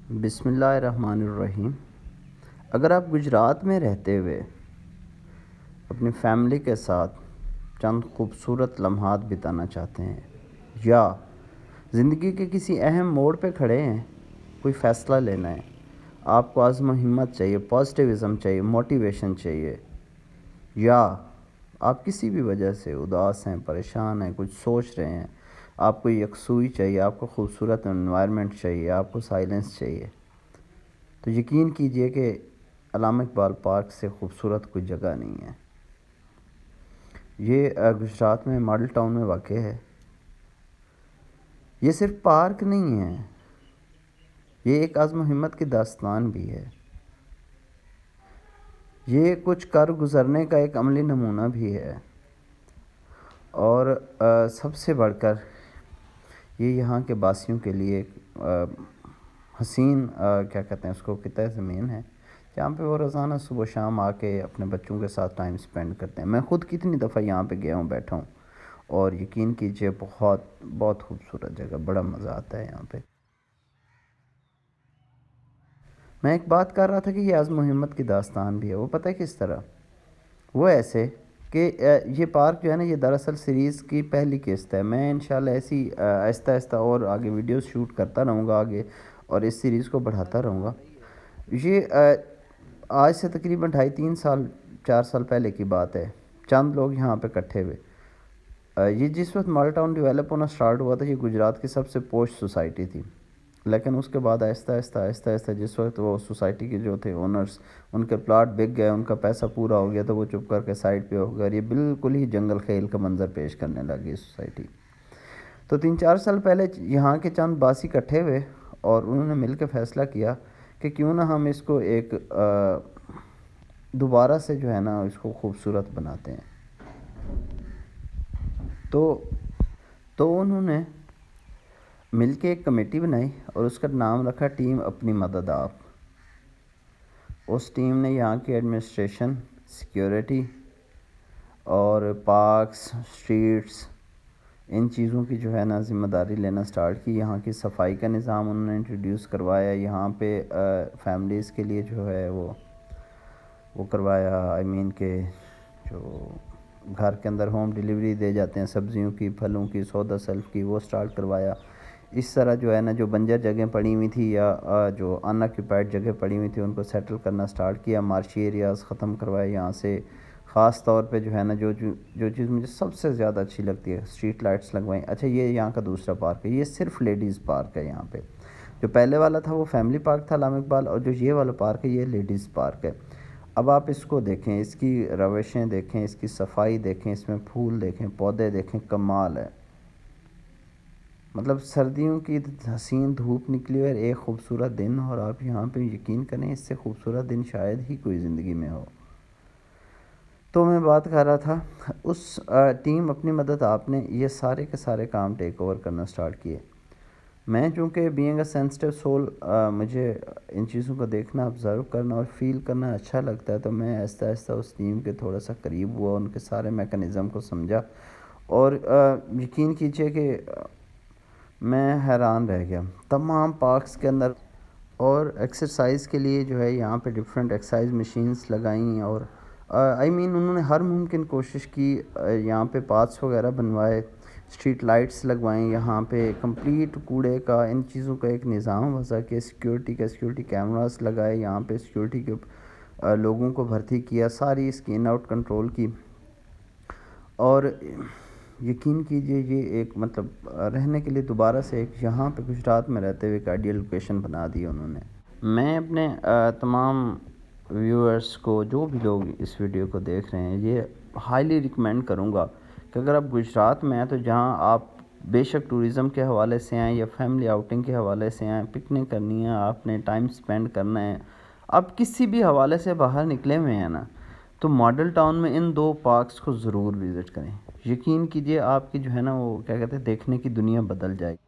بسم اللہ الرحمن الرحیم۔ اگر آپ گجرات میں رہتے ہوئے اپنی فیملی کے ساتھ چند خوبصورت لمحات بتانا چاہتے ہیں یا زندگی کے کسی اہم موڑ پہ کھڑے ہیں، کوئی فیصلہ لینا ہے، آپ کو عزم و ہمت چاہیے، پازیٹیوزم چاہیے، موٹیویشن چاہیے، یا آپ کسی بھی وجہ سے اداس ہیں، پریشان ہیں، کچھ سوچ رہے ہیں، آپ کو یکسوئی چاہیے، آپ کو خوبصورت انوائرمنٹ چاہیے، آپ کو سائلنس چاہیے، تو یقین کیجئے کہ علامہ اقبال پارک سے خوبصورت کوئی جگہ نہیں ہے۔ یہ گجرات میں ماڈل ٹاؤن میں واقع ہے۔ یہ صرف پارک نہیں ہے، یہ ایک عزم و ہمت کی داستان بھی ہے۔ یہ کچھ کر گزرنے کا ایک عملی نمونہ بھی ہے، اور سب سے بڑھ کر یہ یہاں کے باسیوں کے لیے ایک حسین کیا کہتے ہیں اس کو، قطعہ زمین ہے جہاں پہ وہ روزانہ صبح و شام آ کے اپنے بچوں کے ساتھ ٹائم سپینڈ کرتے ہیں۔ میں خود کتنی دفعہ یہاں پہ گیا ہوں، بیٹھا ہوں، اور یقین کیجئے بہت خوبصورت جگہ، بڑا مزہ آتا ہے یہاں پہ۔ میں ایک بات کر رہا تھا کہ یہ عزم و ہمت کی داستان بھی ہے۔ وہ پتہ ہے کس طرح؟ وہ ایسے کہ یہ پارک جو ہے نا، یہ دراصل سیریز کی پہلی قسط ہے۔ میں انشاءاللہ ایسی آہستہ آہستہ اور آگے ویڈیوز شوٹ کرتا رہوں گا آگے، اور اس سیریز کو بڑھاتا رہوں گا۔ یہ آج سے تقریباً 2.5-3 سال 4 سال پہلے کی بات ہے۔ چند لوگ یہاں پہ اکٹھے ہوئے۔ یہ جس وقت ماڈل ٹاؤن ڈیولپ ہونا سٹارٹ ہوا تھا، یہ گجرات کی سب سے پوش سوسائٹی تھی، لیکن اس کے بعد آہستہ آہستہ جس وقت وہ سوسائٹی کے جو تھے اونرز، ان کے پلاٹ بک گئے، ان کا پیسہ پورا ہو گیا، تو وہ چپ کر کے سائڈ پہ ہو گئے، اور یہ بالکل ہی جنگل خیل کا منظر پیش کرنے لگی سوسائٹی۔ تو 3-4 سال پہلے یہاں کے چند باسی اکٹھے ہوئے، اور انہوں نے مل کے فیصلہ کیا کہ کیوں نہ ہم اس کو ایک دوبارہ سے جو ہے نا اس کو خوبصورت بناتے ہیں۔ تو انہوں نے مل کے ایک کمیٹی بنائی، اور اس کا نام رکھا ٹیم اپنی مدد آپ۔ اس ٹیم نے یہاں کی ایڈمنسٹریشن، سیکیورٹی اور پارکس، سٹریٹس، ان چیزوں کی جو ہے نا ذمہ داری لینا سٹارٹ کی۔ یہاں کی صفائی کا نظام انہوں نے انٹروڈیوس کروایا، یہاں پہ فیملیز کے لیے جو ہے وہ کروایا، کہ جو گھر کے اندر ہوم ڈیلیوری دے جاتے ہیں سبزیوں کی، پھلوں کی، سودا سیلف کی، وہ سٹارٹ کروایا۔ اس طرح جو ہے نا جو بنجر جگہیں پڑی ہوئی تھی یا جو ان آکیوپائڈ جگہ پڑی ہوئی تھی، ان کو سیٹل کرنا سٹارٹ کیا۔ مارشی ایریاز ختم کروائے یہاں سے۔ خاص طور پہ جو ہے نا جو چیز مجھے سب سے زیادہ اچھی لگتی ہے، اسٹریٹ لائٹس لگوائیں۔ اچھا، یہ یہاں کا دوسرا پارک ہے، یہ صرف لیڈیز پارک ہے۔ یہاں پہ جو پہلے والا تھا وہ فیملی پارک تھا علامہ اقبال، اور جو یہ والا پارک ہے یہ لیڈیز پارک ہے۔ اب آپ اس کو دیکھیں، اس کی روشیں دیکھیں، اس کی صفائی دیکھیں، اس میں پھول دیکھیں، پودے دیکھیں، کمال ہے۔ مطلب سردیوں کی حسین دھوپ نکلی اور ایک خوبصورت دن، اور آپ یہاں پہ یقین کریں اس سے خوبصورت دن شاید ہی کوئی زندگی میں ہو۔ تو میں بات کر رہا تھا، اس ٹیم اپنی مدد آپ نے یہ سارے کے سارے کام ٹیک اوور کرنا سٹارٹ کیے۔ میں چونکہ بینگ اے سینسٹیو سول، مجھے ان چیزوں کو دیکھنا، آبزرو کرنا اور فیل کرنا اچھا لگتا ہے، تو میں آہستہ آہستہ اس ٹیم کے تھوڑا سا قریب ہوا، ان کے سارے میکانزم کو سمجھا، اور یقین کیجئے کہ میں حیران رہ گیا۔ تمام پارکس کے اندر اور ایکسرسائز کے لیے جو ہے یہاں پہ ڈیفرنٹ ایکسرسائز مشینز لگائیں، اور انہوں نے ہر ممکن کوشش کی، یہاں پہ پاتھس وغیرہ بنوائے، اسٹریٹ لائٹس لگوائیں، یہاں پہ کمپلیٹ کوڑے کا، ان چیزوں کا ایک نظام وضع کے، سیکیورٹی کیمراز لگائے، یہاں پہ سیکیورٹی کے لوگوں کو بھرتی کیا، ساری اس کی ان آؤٹ کنٹرول کی، اور یقین کیجئے یہ ایک مطلب رہنے کے لیے دوبارہ سے ایک یہاں پہ گجرات میں رہتے ہوئے ایک آئیڈیل لوکیشن بنا دی انہوں نے۔ میں اپنے تمام ویورز کو، جو بھی لوگ اس ویڈیو کو دیکھ رہے ہیں، یہ ہائیلی ریکمینڈ کروں گا کہ اگر آپ گجرات میں ہیں تو جہاں آپ بے شک ٹوریزم کے حوالے سے آئیں یا فیملی آؤٹنگ کے حوالے سے آئیں، پکنک کرنی ہے آپ نے، ٹائم سپینڈ کرنا ہے، آپ کسی بھی حوالے سے باہر نکلے ہوئے ہیں نا، تو ماڈل ٹاؤن میں ان 2 پارکس کو ضرور وزٹ کریں۔ یقین کیجئے آپ کی جو ہے نا وہ کیا کہتے ہیں دیکھنے کی دنیا بدل جائے گی۔